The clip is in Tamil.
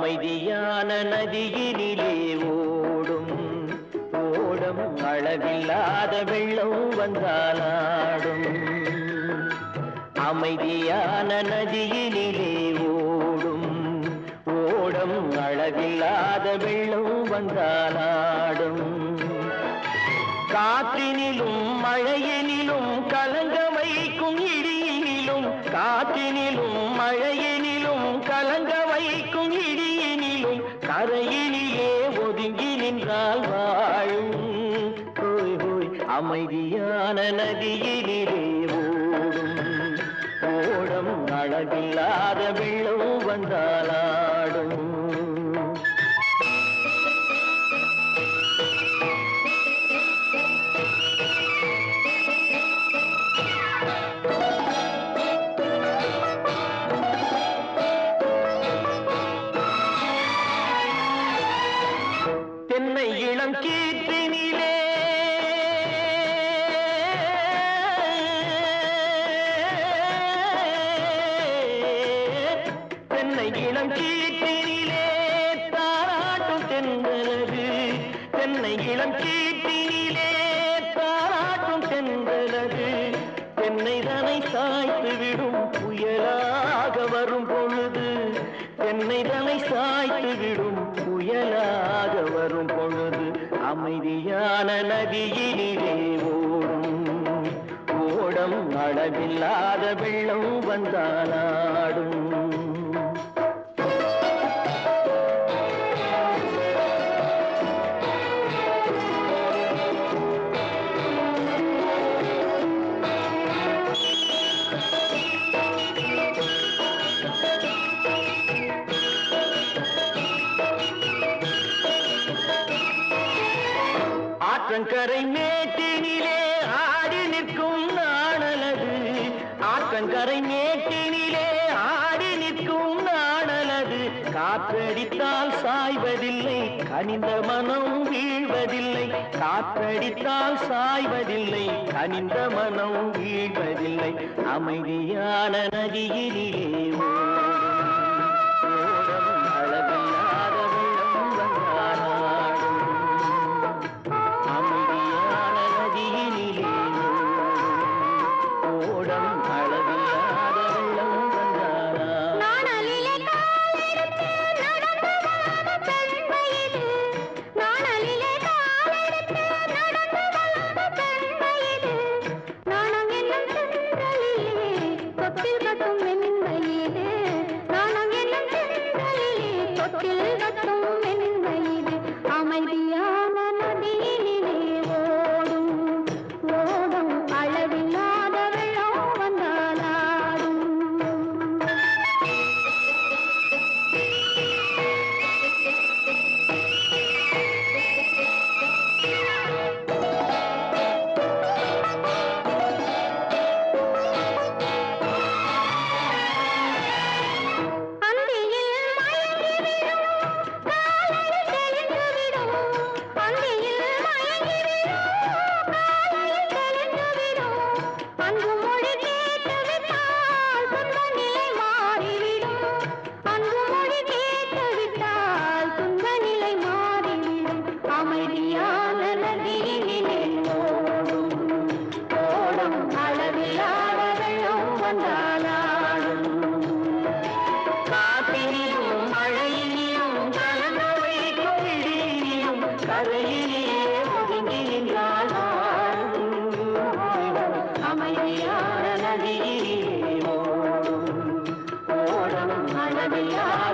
அமைதியான நதியினிலே ஓடும் ஓடம் அளவில்லாத வெள்ளம் வந்தாலாடும். அமைதியான நதியினிலே ஓடும் ஓடம் அளவில்லாத வெள்ளம் வந்தாலாடும். காற்றினிலும் மழையினிலும் கலங்க வைக்கும் இடியினிலும், காற்றினிலும் மழையினிலும் கலங்க வைக்கும் இடியினிலும் கரையினிலே ஒதுங்கி நின்றால் வாழும். ஹோய் ஹோய் அமைதியான நதியினிலே ஓடும் ஓடம் அளவில்லாத வெள்ளம் வந்தாலாடும். தென்னை இளம் கீற்றினிலே தென்னை இளம் கீற்றினிலே தாராட்டும் தென்றலது. தென்னை இளம் கீற்றினிலே தாராட்டும் தென்றலது. தென்னை தனை சாய்த்து விடும் புயலாக வரும் பொழுது, தென்னை தனை சாய்த்து விடும் புயலாக வரும் பொழுது அமைதியான நதியினிலே ஓடும் ஓடம் அளவில்லாத வெள்ளம் வந்தாலாடும். ஆற்றங்கரை மேட்டினிலே ஆடி நிற்கும் நாணலது. ஆற்றங்கரை மேட்டினிலே ஆடி நிற்கும் நாணலது. காற்றடித்தால் சாய்வதில்லை, கனிந்த மனம் வீழ்வதில்லை. காற்றடித்தால் சாய்வதில்லை, கனிந்த மனம் வீழ்வதில்லை. அமைதியான நதியினிலே ஓடும் அளவில்லாத வெள்ளம் வந்தாலாடும். அமைதியான நதியினிலே ஓடம் அளவில்லாத வெள்ளம் வந்தாலாடும். நாணலிலே காலெடுத்து நடந்து வளர்ந்த பெண் வயது. நாணலிலே காலெடுத்து நடந்து வளர்ந்த பெண் வயது. நாணம் என்னும் தென்றலிலே தொட்டில் கட்டும் என் வயது. நாணம் என்னும் தென்றலிலே தொட்டில் கட்டும் என் வயது. அமைதியான நதியினிலே ஓடும் ஓடும் அளவில்லாத வெள்ளம் வந்தாலாடும். அந்தியில் மயங்கிவிடும் காலையில் தெளிந்துவிடும். அந்தியில் மயங்கிவிடும் காலையில் தெளிந்துவிடும். அன்பு மொழி கேட்டுவிட்டால் துன்ப நிலை மாறிவிடும். அன்பு மொழி கேட்டுவிட்டால் துன்ப நிலை மாறிவிடும். அமைதியான நதியினிலே ஓடும் ஓடும் அளவில்லாத வெள்ளம் வந்தாலாடும். காற்றினிலும் மழையினிலும் கலங்க வைக்கும் இடியினிலும் கரையிலே ஒதுங்கி நின்றால் வாழும். அமைதியான நதியிலே ஓடும் ஓடும் அளவில்லாத